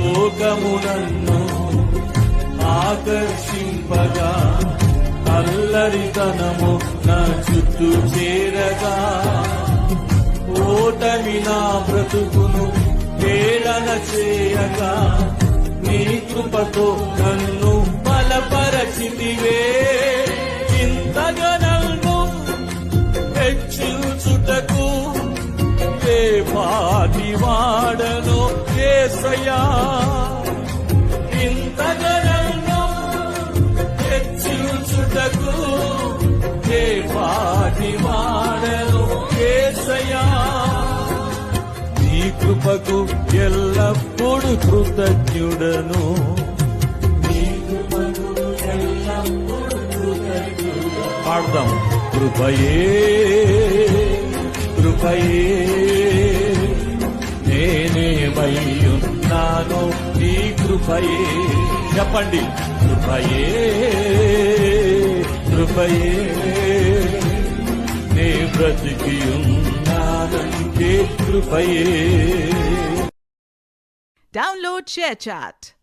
లోకమునన్ను ఆకర్షింపగా అల్లరితనము నా చుట్టూ చేరగా ఓటమి నా బ్రతుకును వేళన చేయగా నీ కృపతో నన్ను బలపరచితివే. ఇంతగా నన్ను హెచ్చించుటకు ఏ పాటి వాడను యేసయ్యా. ఇంతగా నన్ను హెచ్చించుటకు ఏ పాటి వాడను యేసయ్యా. నీ కృపకు ఎల్లప్పుడు కృతజ్ఞుడను. నీ కృపకు ఎల్లప్పుడు కృతజ్ఞుడను. పాడదాం. కృపయే కృపయే నేనేమయ్యున్నాను నీ కృపయే. చెప్పండి. కృపయే కృపయే నే బ్రతికి ఉన్నానంటే కృపయే. Download ShareChat.